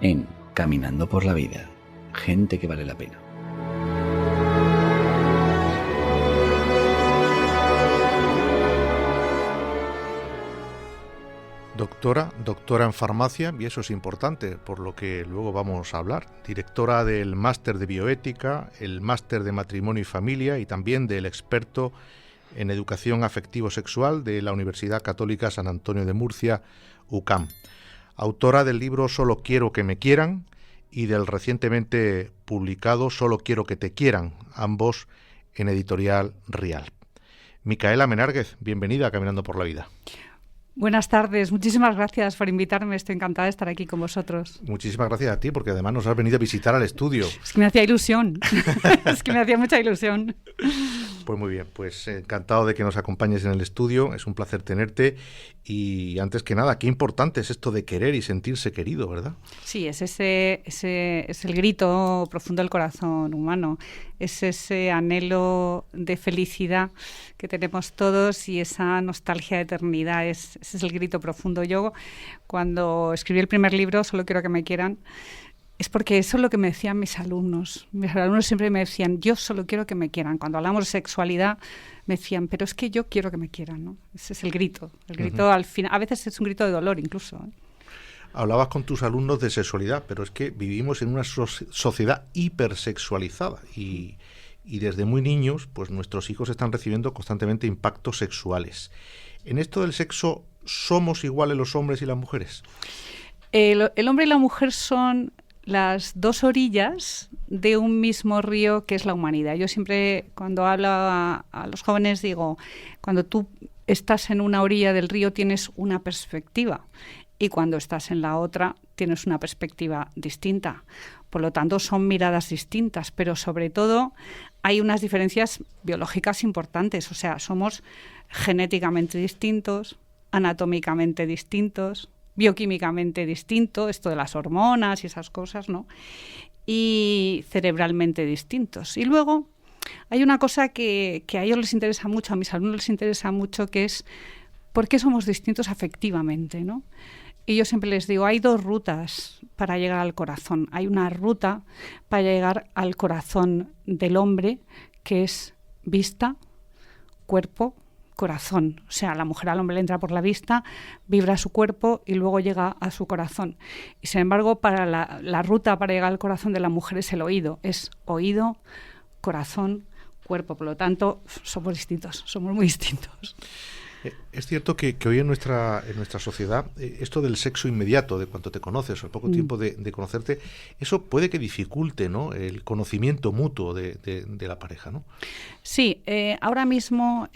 en Caminando por la Vida. Gente que vale la pena. Doctora en farmacia, y eso es importante, por lo que luego vamos a hablar. Directora del máster de bioética, el máster de matrimonio y familia y también del experto en educación afectivo-sexual de la Universidad Católica San Antonio de Murcia, UCAM. Autora del libro Solo quiero que me quieran y del recientemente publicado Solo quiero que te quieran, ambos en editorial Rial. Micaela Menárguez, bienvenida a Caminando por la Vida. Buenas tardes, muchísimas gracias por invitarme, estoy encantada de estar aquí con vosotros. Muchísimas gracias a ti, porque además nos has venido a visitar al estudio. Es que me hacía ilusión, es que me hacía mucha ilusión. Pues muy bien, pues encantado de que nos acompañes en el estudio, es un placer tenerte. Y antes que nada, qué importante es esto de querer y sentirse querido, ¿verdad? Sí, es el grito profundo del corazón humano, es ese anhelo de felicidad que tenemos todos y esa nostalgia de eternidad, ese es el grito profundo. Yo, cuando escribí el primer libro, Solo quiero que me quieran, es porque eso es lo que me decían mis alumnos. Mis alumnos siempre me decían, yo solo quiero que me quieran. Cuando hablamos de sexualidad, me decían, pero es que yo quiero que me quieran, ¿no? Ese es el grito. El grito al final, a veces es un grito de dolor incluso, ¿eh? Hablabas con tus alumnos de sexualidad, pero es que vivimos en una sociedad hipersexualizada y desde muy niños, pues nuestros hijos están recibiendo constantemente impactos sexuales. En esto del sexo, ¿somos iguales los hombres y las mujeres? El hombre y la mujer son las dos orillas de un mismo río que es la humanidad. Yo siempre, cuando hablo a los jóvenes, digo, cuando tú estás en una orilla del río tienes una perspectiva y cuando estás en la otra tienes una perspectiva distinta. Por lo tanto, son miradas distintas, pero sobre todo hay unas diferencias biológicas importantes. O sea, somos genéticamente distintos, anatómicamente distintos, bioquímicamente distinto, esto de las hormonas y esas cosas, ¿no? Y cerebralmente distintos. Y luego hay una cosa que a ellos les interesa mucho, a mis alumnos les interesa mucho, que es por qué somos distintos afectivamente, ¿no? Y yo siempre les digo, hay dos rutas para llegar al corazón. Hay una ruta para llegar al corazón del hombre, que es vista, cuerpo, corazón. O sea, la mujer al hombre le entra por la vista, vibra su cuerpo y luego llega a su corazón. Y sin embargo, para la ruta para llegar al corazón de la mujer es el oído. Es oído, corazón, cuerpo. Por lo tanto, somos distintos, somos muy distintos. Es cierto que hoy en nuestra sociedad esto del sexo inmediato, de cuanto te conoces o el poco tiempo de conocerte, eso puede que dificulte, ¿no?, el conocimiento mutuo de la pareja, ¿no? Sí, ahora mismo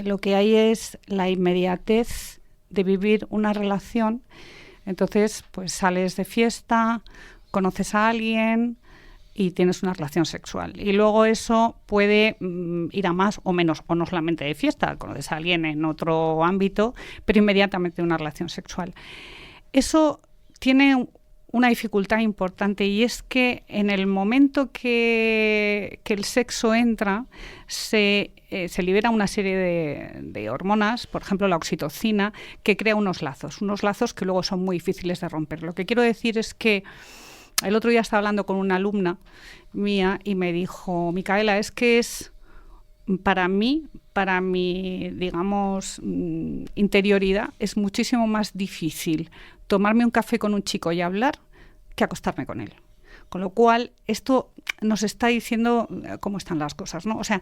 lo que hay es la inmediatez de vivir una relación. Entonces, pues sales de fiesta, conoces a alguien y tienes una relación sexual. Y luego eso puede ir a más o menos, o no solamente de fiesta, conoces a alguien en otro ámbito, pero inmediatamente una relación sexual. Eso tiene una dificultad importante y es que en el momento que el sexo entra, se libera una serie de hormonas, por ejemplo la oxitocina, que crea unos lazos que luego son muy difíciles de romper. Lo que quiero decir es que el otro día estaba hablando con una alumna mía y me dijo, Micaela, es que es para mi, digamos, interioridad, es muchísimo más difícil tomarme un café con un chico y hablar que acostarme con él. Con lo cual, esto nos está diciendo cómo están las cosas, ¿no? O sea,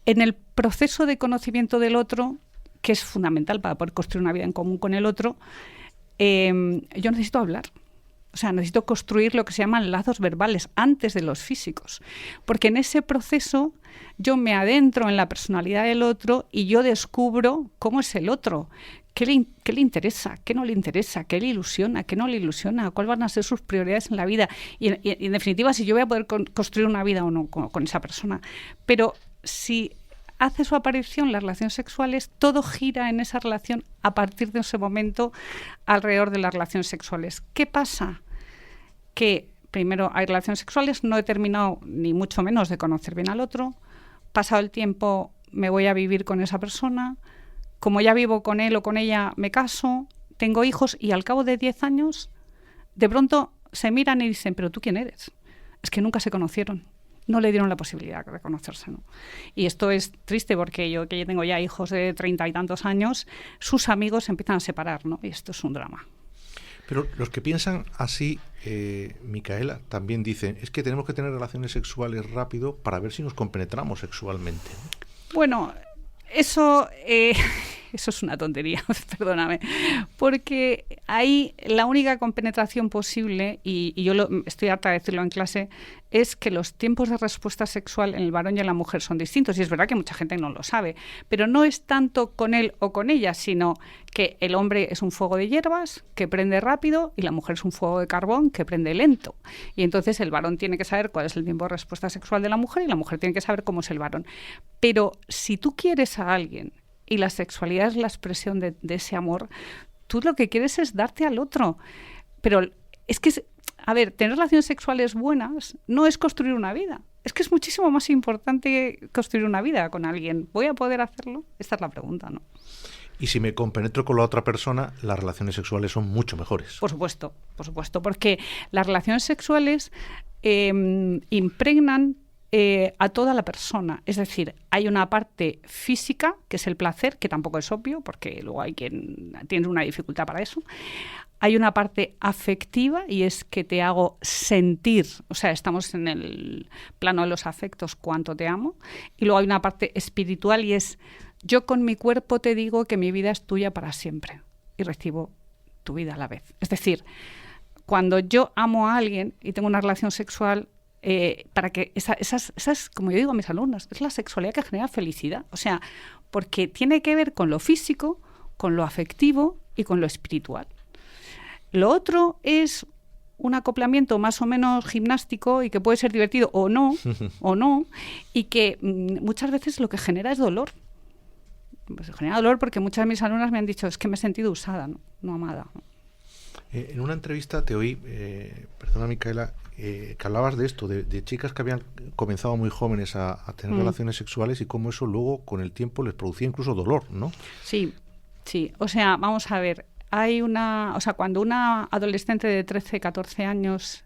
en el proceso de conocimiento del otro, que es fundamental para poder construir una vida en común con el otro, yo necesito hablar. O sea, necesito construir lo que se llaman lazos verbales antes de los físicos. Porque en ese proceso yo me adentro en la personalidad del otro y yo descubro cómo es el otro, qué le interesa, qué no le interesa, qué le ilusiona, qué no le ilusiona, cuáles van a ser sus prioridades en la vida. Y en definitiva, si yo voy a poder construir una vida o no con esa persona. Pero si hace su aparición las relaciones sexuales, todo gira en esa relación a partir de ese momento alrededor de las relaciones sexuales. ¿Qué pasa? Que primero hay relaciones sexuales, no he terminado ni mucho menos de conocer bien al otro, pasado el tiempo me voy a vivir con esa persona, como ya vivo con él o con ella me caso, tengo hijos y al cabo de 10 años de pronto se miran y dicen, ¿pero tú quién eres? Es que nunca se conocieron. No le dieron la posibilidad de conocerse, ¿no? Y esto es triste porque yo, que yo tengo ya hijos de 30 y tantos años, sus amigos se empiezan a separar, ¿no? Y esto es un drama. Pero los que piensan así, Micaela, también dicen, es que tenemos que tener relaciones sexuales rápido para ver si nos compenetramos sexualmente, ¿no? Bueno, eso es una tontería, perdóname, porque ahí la única compenetración posible, y yo estoy harta de decirlo en clase, es que los tiempos de respuesta sexual en el varón y en la mujer son distintos, y es verdad que mucha gente no lo sabe, pero no es tanto con él o con ella, sino que el hombre es un fuego de hierbas que prende rápido y la mujer es un fuego de carbón que prende lento. Y entonces el varón tiene que saber cuál es el tiempo de respuesta sexual de la mujer y la mujer tiene que saber cómo es el varón. Pero si tú quieres a alguien y la sexualidad es la expresión de ese amor, tú lo que quieres es darte al otro. Pero es que, a ver, tener relaciones sexuales buenas no es construir una vida. Es que es muchísimo más importante construir una vida con alguien. ¿Voy a poder hacerlo? Esta es la pregunta, ¿no? Y si me compenetro con la otra persona, las relaciones sexuales son mucho mejores. Por supuesto, porque las relaciones sexuales impregnan a toda la persona. Es decir, hay una parte física, que es el placer, que tampoco es obvio, porque luego hay quien tiene una dificultad para eso. Hay una parte afectiva, y es que te hago sentir, o sea, estamos en el plano de los afectos, cuánto te amo. Y luego hay una parte espiritual, y es, yo con mi cuerpo te digo que mi vida es tuya para siempre, y recibo tu vida a la vez. Es decir, cuando yo amo a alguien y tengo una relación sexual, para que esas, como yo digo a mis alumnos, es la sexualidad que genera felicidad. O sea, porque tiene que ver con lo físico, con lo afectivo y con lo espiritual. Lo otro es un acoplamiento más o menos gimnástico y que puede ser divertido o no, y que muchas veces lo que genera es dolor. Pues genera dolor porque muchas de mis alumnas me han dicho, es que me he sentido usada, no amada. En una entrevista te oí, perdona Micaela, que hablabas de esto, de chicas que habían comenzado muy jóvenes a tener relaciones sexuales y cómo eso luego con el tiempo les producía incluso dolor, ¿no? Sí. O sea, vamos a ver, cuando una adolescente de 13, 14 años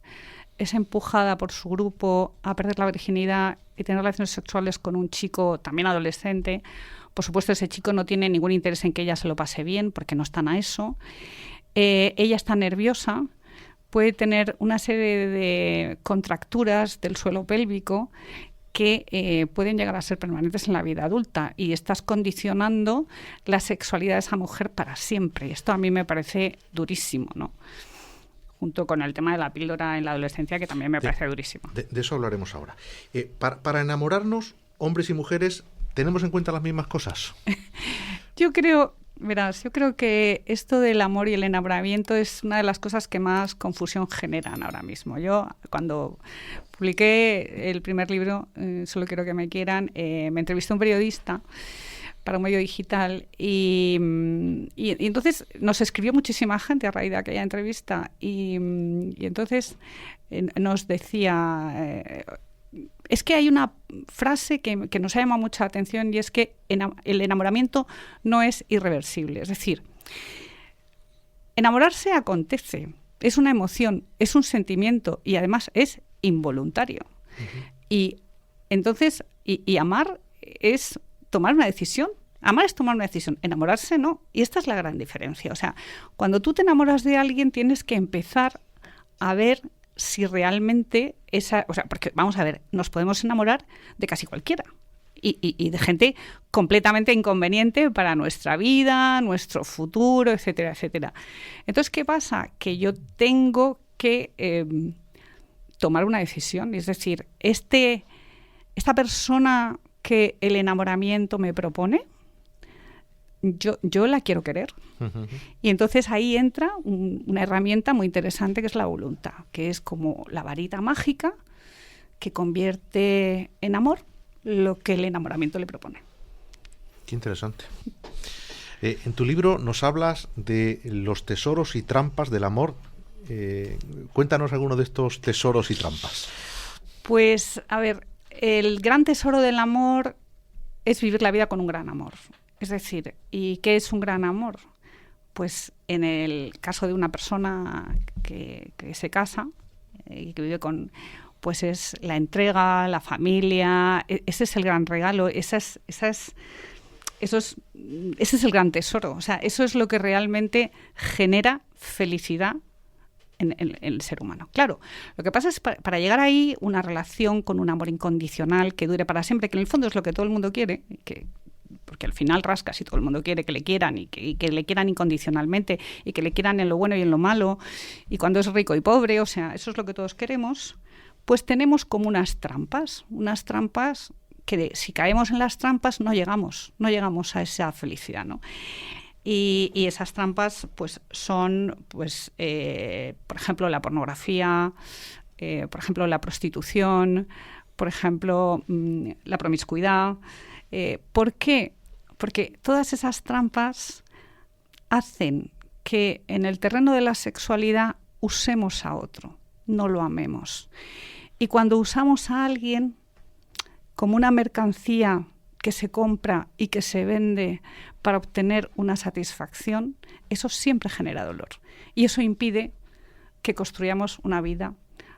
es empujada por su grupo a perder la virginidad y tener relaciones sexuales con un chico también adolescente, por supuesto ese chico no tiene ningún interés en que ella se lo pase bien porque no están a eso. Ella está nerviosa, puede tener una serie de contracturas del suelo pélvico que pueden llegar a ser permanentes en la vida adulta, y estás condicionando la sexualidad de esa mujer para siempre. Y esto a mí me parece durísimo, ¿no? Junto con el tema de la píldora en la adolescencia, que también me parece durísimo. De eso hablaremos ahora. Para enamorarnos, hombres y mujeres, ¿tenemos en cuenta las mismas cosas? Yo creo que esto del amor y el enamoramiento es una de las cosas que más confusión generan ahora mismo. Yo, cuando publiqué el primer libro, Solo quiero que me quieran, me entrevistó un periodista para un medio digital y entonces nos escribió muchísima gente a raíz de aquella entrevista y entonces nos decía... es que hay una frase que nos ha llamado mucha atención, y es que el enamoramiento no es irreversible. Es decir, enamorarse acontece, es una emoción, es un sentimiento y además es involuntario. Uh-huh. Y entonces, y amar es tomar una decisión. Amar es tomar una decisión, enamorarse no. Y esta es la gran diferencia. O sea, cuando tú te enamoras de alguien tienes que empezar a ver si realmente porque vamos a ver, nos podemos enamorar de casi cualquiera y de gente completamente inconveniente para nuestra vida, nuestro futuro, etcétera, etcétera. Entonces, ¿qué pasa? Que yo tengo que tomar una decisión, es decir, esta persona que el enamoramiento me propone, yo la quiero querer. Uh-huh. Y entonces ahí entra una herramienta muy interesante que es la voluntad, que es como la varita mágica que convierte en amor lo que el enamoramiento le propone. Qué interesante. En tu libro nos hablas de los tesoros y trampas del amor. Cuéntanos alguno de estos tesoros y trampas. Pues, a ver, el gran tesoro del amor es vivir la vida con un gran amor. Es decir, ¿y qué es un gran amor? pues en el caso de una persona que se casa y que vive con, pues es la entrega, la familia, ese es el gran regalo, ese es el gran tesoro. O sea, eso es lo que realmente genera felicidad en el ser humano. Claro, lo que pasa es para llegar ahí, una relación con un amor incondicional que dure para siempre, que en el fondo es lo que todo el mundo quiere, porque al final rasca si todo el mundo quiere que le quieran y que le quieran incondicionalmente y que le quieran en lo bueno y en lo malo, y cuando es rico y pobre, o sea, eso es lo que todos queremos, pues tenemos como unas trampas que si caemos en las trampas no llegamos a esa felicidad, ¿no? Y esas trampas pues son, pues, por ejemplo, la pornografía, por ejemplo, la prostitución, por ejemplo, la promiscuidad. ¿Por qué? Porque todas esas trampas hacen que en el terreno de la sexualidad usemos a otro, no lo amemos. Y cuando usamos a alguien como una mercancía que se compra y que se vende para obtener una satisfacción, eso siempre genera dolor. Y eso impide que construyamos una vida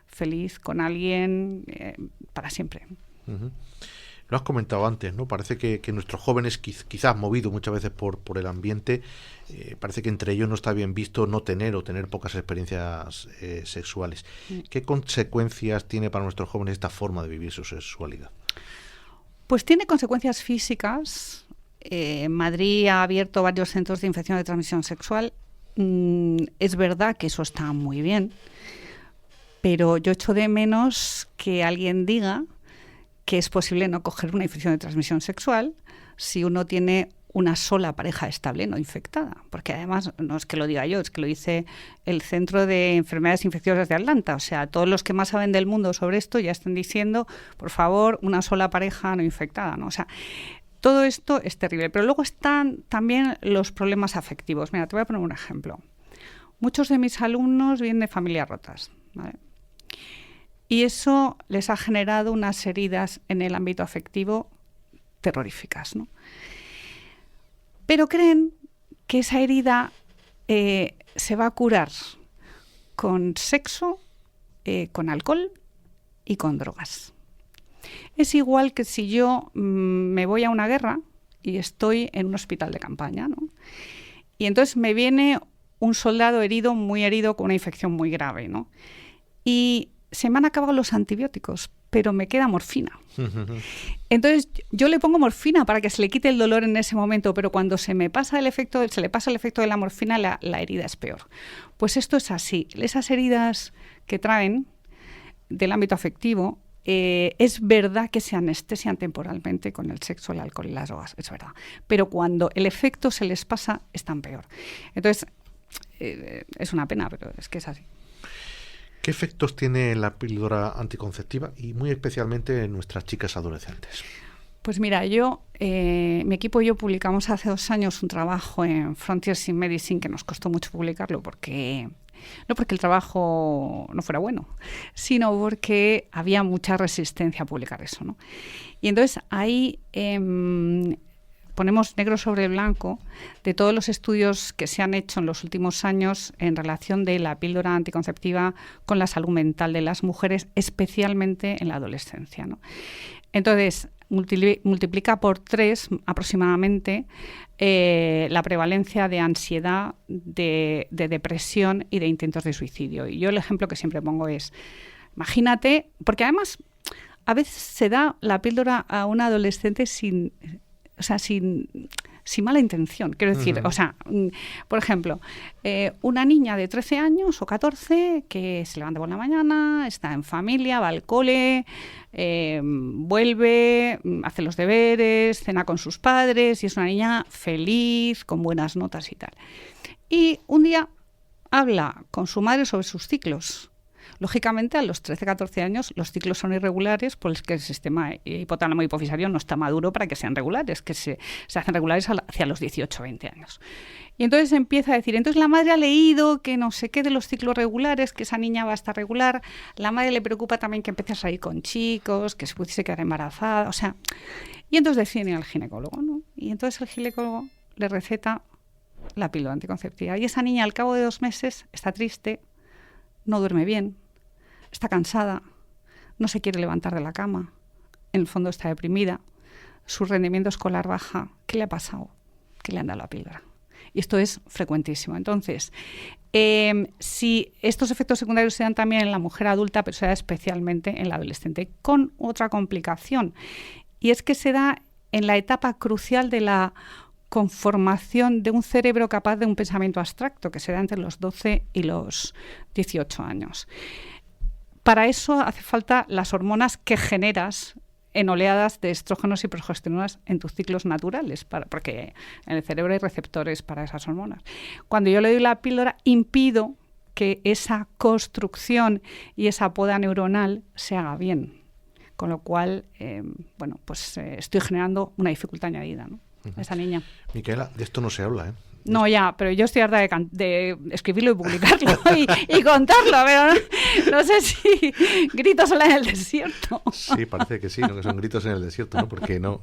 feliz con alguien para siempre. Uh-huh. Lo has comentado antes, ¿no? Parece que nuestros jóvenes, quizás movidos muchas veces por el ambiente, parece que entre ellos no está bien visto no tener o tener pocas experiencias sexuales. ¿Qué consecuencias tiene para nuestros jóvenes esta forma de vivir su sexualidad? Pues tiene consecuencias físicas. Madrid ha abierto varios centros de infección de transmisión sexual. Es verdad que eso está muy bien, pero yo echo de menos que alguien diga que es posible no coger una infección de transmisión sexual si uno tiene una sola pareja estable no infectada. Porque además, no es que lo diga yo, es que lo dice el Centro de Enfermedades Infecciosas de Atlanta. O sea, todos los que más saben del mundo sobre esto ya están diciendo, por favor, una sola pareja no infectada, ¿no? O sea, todo esto es terrible. Pero luego están también los problemas afectivos. Mira, te voy a poner un ejemplo. Muchos de mis alumnos vienen de familias rotas, ¿vale? Y eso les ha generado unas heridas en el ámbito afectivo terroríficas, ¿no? Pero creen que esa herida se va a curar con sexo, con alcohol y con drogas. Es igual que si yo me voy a una guerra y estoy en un hospital de campaña, ¿no? Y entonces me viene un soldado herido, muy herido, con una infección muy grave, ¿no? Y se me han acabado los antibióticos, pero me queda morfina. Entonces yo le pongo morfina para que se le quite el dolor en ese momento, pero cuando se le pasa el efecto de la morfina, la herida es peor. Pues esto es así. Esas heridas que traen del ámbito afectivo, es verdad que se anestesian temporalmente con el sexo, el alcohol y las drogas, es verdad. Pero cuando el efecto se les pasa, están peor. Entonces, es una pena, pero es que es así. ¿Qué efectos tiene la píldora anticonceptiva y muy especialmente en nuestras chicas adolescentes? Pues mira, mi equipo y yo publicamos hace 2 años un trabajo en Frontiers in Medicine que nos costó mucho publicarlo no porque el trabajo no fuera bueno, sino porque había mucha resistencia a publicar eso, ¿no? Y entonces ahí ponemos negro sobre blanco de todos los estudios que se han hecho en los últimos años en relación de la píldora anticonceptiva con la salud mental de las mujeres, especialmente en la adolescencia, ¿no? Entonces, multiplica por 3 aproximadamente la prevalencia de ansiedad, de depresión y de intentos de suicidio. Y yo el ejemplo que siempre pongo es, imagínate, porque además a veces se da la píldora a una adolescente sin mala intención, quiero decir, o sea, por ejemplo, una niña de 13 años o 14 que se levanta por la mañana, está en familia, va al cole, vuelve, hace los deberes, cena con sus padres y es una niña feliz, con buenas notas y tal. Y un día habla con su madre sobre sus ciclos. Lógicamente, a los 13-14 años los ciclos son irregulares porque el sistema hipotálamo hipofisario no está maduro para que sean regulares, que se hacen regulares hacia los 18-20 años. Y entonces empieza a decir, entonces la madre ha leído que no sé qué de los ciclos regulares, que esa niña va a estar regular, la madre le preocupa también que empiece a salir con chicos, que se pudiese quedar embarazada, o sea, y entonces deciden ir al ginecólogo, ¿no? Y entonces el ginecólogo le receta la píldora anticonceptiva. Y esa niña al cabo de 2 meses está triste, no duerme bien, está cansada, no se quiere levantar de la cama, en el fondo está deprimida, su rendimiento escolar baja. ¿Qué le ha pasado? Que le han dado la píldora. Y esto es frecuentísimo. Entonces, si estos efectos secundarios se dan también en la mujer adulta, pero se da especialmente en la adolescente, con otra complicación, y es que se da en la etapa crucial de la conformación de un cerebro capaz de un pensamiento abstracto, que se da entre los 12 y los 18 años. Para eso hace falta las hormonas que generas en oleadas de estrógenos y progesteronas en tus ciclos naturales, porque en el cerebro hay receptores para esas hormonas. Cuando yo le doy la píldora, impido que esa construcción y esa poda neuronal se haga bien, con lo cual, estoy generando una dificultad añadida, ¿no? A esa niña. Micaela, de esto no se habla, ¿eh? No, ya, pero yo estoy harta de escribirlo y publicarlo y contarlo, pero no sé si gritos en el desierto. Sí, parece que sí, ¿no? Que son gritos en el desierto, ¿no? Porque no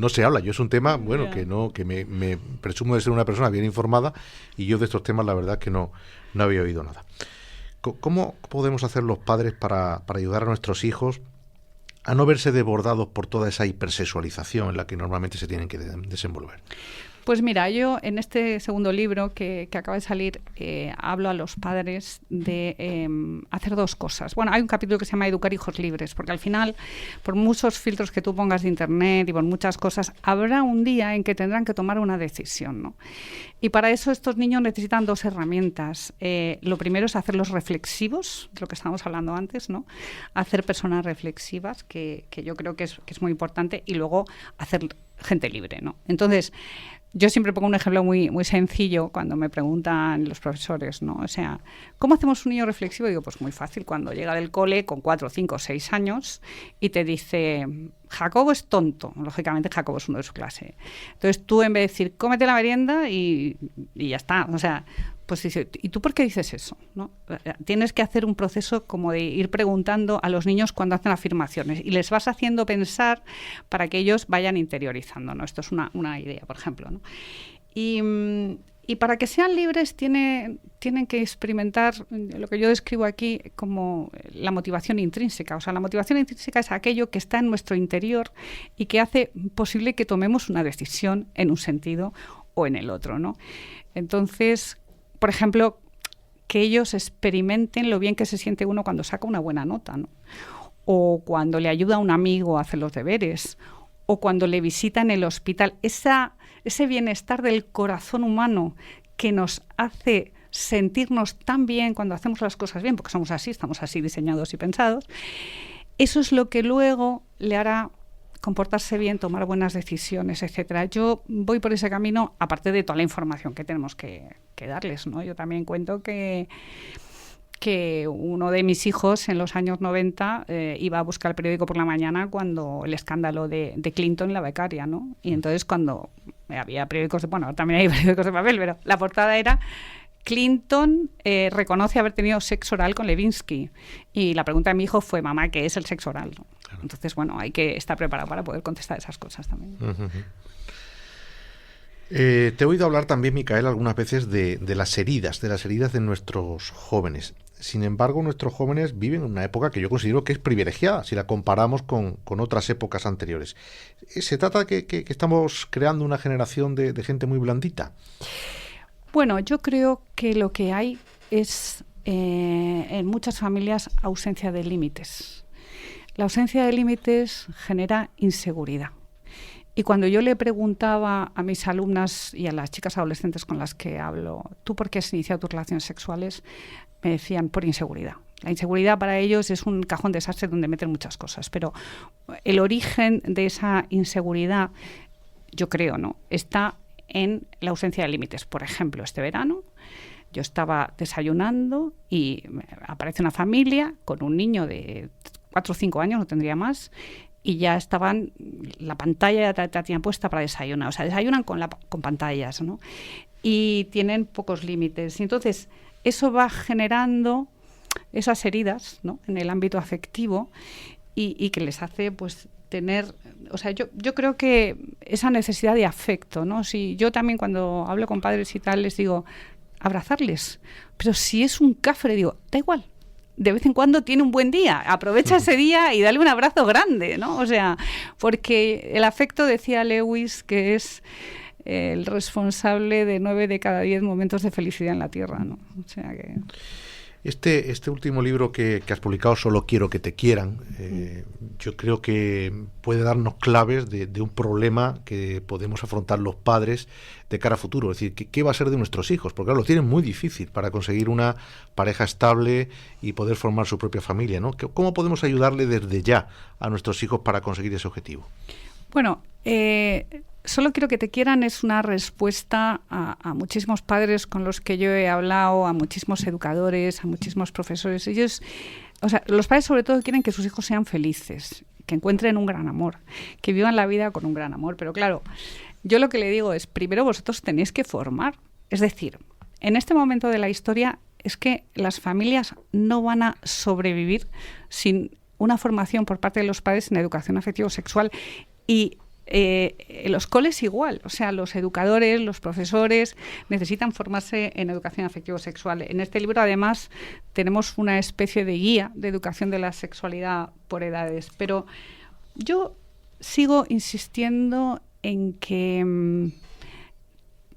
se habla. Yo es un tema, bueno, que me presumo de ser una persona bien informada, y yo de estos temas la verdad que no había oído nada. ¿Cómo podemos hacer los padres para ayudar a nuestros hijos a no verse desbordados por toda esa hipersexualización en la que normalmente se tienen que desenvolver? Pues mira, yo en este segundo libro que acaba de salir hablo a los padres de hacer 2 cosas. Bueno, hay un capítulo que se llama Educar hijos libres, porque al final, por muchos filtros que tú pongas de internet y por muchas cosas, habrá un día en que tendrán que tomar una decisión, ¿no? Y para eso estos niños necesitan 2 herramientas. Lo primero es hacerlos reflexivos, de lo que estábamos hablando antes, ¿no? Hacer personas reflexivas, que yo creo que es muy importante, y luego hacer gente libre, ¿no? Entonces, yo siempre pongo un ejemplo muy, muy sencillo cuando me preguntan los profesores, ¿no? O sea, ¿cómo hacemos un niño reflexivo? Y digo, pues muy fácil, cuando llega del cole con 4, 5, 6 años y te dice, Jacobo es tonto. Lógicamente Jacobo es uno de su clase. Entonces tú, en vez de decir, cómete la merienda y ya está, o sea, pues dice, ¿y tú por qué dices eso? ¿No? Tienes que hacer un proceso como de ir preguntando a los niños cuando hacen afirmaciones, y les vas haciendo pensar para que ellos vayan interiorizando, ¿no? Esto es una idea, por ejemplo, ¿no? Y para que sean libres tienen que experimentar lo que yo describo aquí como la motivación intrínseca. O sea, la motivación intrínseca es aquello que está en nuestro interior y que hace posible que tomemos una decisión en un sentido o en el otro, ¿no? Entonces, por ejemplo, que ellos experimenten lo bien que se siente uno cuando saca una buena nota, ¿no? O cuando le ayuda a un amigo a hacer los deberes, o cuando le visita en el hospital. Ese bienestar del corazón humano que nos hace sentirnos tan bien cuando hacemos las cosas bien, porque somos así, estamos así diseñados y pensados, eso es lo que luego le hará comportarse bien, tomar buenas decisiones, etcétera. Yo voy por ese camino, aparte de toda la información que tenemos que darles, ¿no? Yo también cuento que uno de mis hijos en los años 90 iba a buscar el periódico por la mañana cuando el escándalo de Clinton, la becaria, ¿no? Y entonces cuando había periódicos también hay periódicos de papel, pero la portada era Clinton reconoce haber tenido sexo oral con Levinsky. Y la pregunta de mi hijo fue, mamá, ¿qué es el sexo oral? Claro. Entonces, hay que estar preparado para poder contestar esas cosas también. Uh-huh. Te he oído hablar también, Micaela, algunas veces de las heridas de nuestros jóvenes. Sin embargo, nuestros jóvenes viven en una época que yo considero que es privilegiada si la comparamos con otras épocas anteriores. ¿Se trata de que estamos creando una generación de gente muy blandita? Bueno, yo creo que lo que hay es en muchas familias ausencia de límites. La ausencia de límites genera inseguridad. Y cuando yo le preguntaba a mis alumnas y a las chicas adolescentes con las que hablo, ¿tú por qué has iniciado tus relaciones sexuales? Me decían, por inseguridad. La inseguridad para ellos es un cajón desastre donde meten muchas cosas, pero el origen de esa inseguridad, yo creo, ¿no?, está en la ausencia de límites. Por ejemplo, este verano yo estaba desayunando y aparece una familia con un niño de 4 o 5 años, no tendría más, y ya estaban, la pantalla ya la tenían puesta para desayunar. O sea, desayunan con pantallas, ¿no? Y tienen pocos límites. Y entonces, eso va generando esas heridas, ¿no?, en el ámbito afectivo y que les hace, pues, tener, o sea, yo creo que esa necesidad de afecto, ¿no? Si yo también cuando hablo con padres y tal les digo abrazarles, pero si es un cafre digo, da igual. De vez en cuando tiene un buen día, aprovecha ese día y dale un abrazo grande, ¿no? O sea, porque el afecto, decía Lewis, que es el responsable de 9 de cada 10 momentos de felicidad en la Tierra, ¿no? O sea que... Este último libro que has publicado, Solo quiero que te quieran, yo creo que puede darnos claves de un problema que podemos afrontar los padres de cara a futuro. Es decir, ¿qué va a ser de nuestros hijos? Porque claro, lo tienen muy difícil para conseguir una pareja estable y poder formar su propia familia, ¿no? ¿Cómo podemos ayudarle desde ya a nuestros hijos para conseguir ese objetivo? Bueno, Solo quiero que te quieran es una respuesta a muchísimos padres con los que yo he hablado, a muchísimos educadores, a muchísimos profesores. Ellos, o sea, los padres sobre todo quieren que sus hijos sean felices, que encuentren un gran amor, que vivan la vida con un gran amor. Pero claro, yo lo que le digo es, primero vosotros tenéis que formar. Es decir, en este momento de la historia es que las familias no van a sobrevivir sin una formación por parte de los padres en educación afectivo-sexual y los coles igual, o sea, los educadores, los profesores necesitan formarse en educación afectivo-sexual. En este libro, además, tenemos una especie de guía de educación de la sexualidad por edades, pero yo sigo insistiendo en que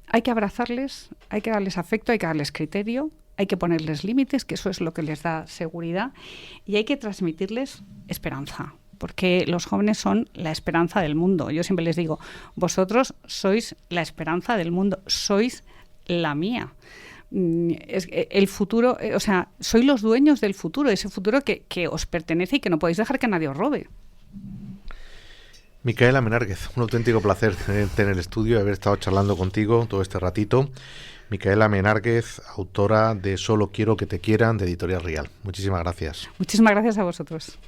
hay que abrazarles, hay que darles afecto, hay que darles criterio, hay que ponerles límites, que eso es lo que les da seguridad, y hay que transmitirles esperanza. Porque los jóvenes son la esperanza del mundo. Yo siempre les digo, vosotros sois la esperanza del mundo, sois la mía. El futuro, o sea, sois los dueños del futuro, ese futuro que os pertenece y que no podéis dejar que nadie os robe. Micaela Menárguez, un auténtico placer tenerte en el estudio y haber estado charlando contigo todo este ratito. Micaela Menárguez, autora de Solo quiero que te quieran, de Editorial Rial. Muchísimas gracias. Muchísimas gracias a vosotros.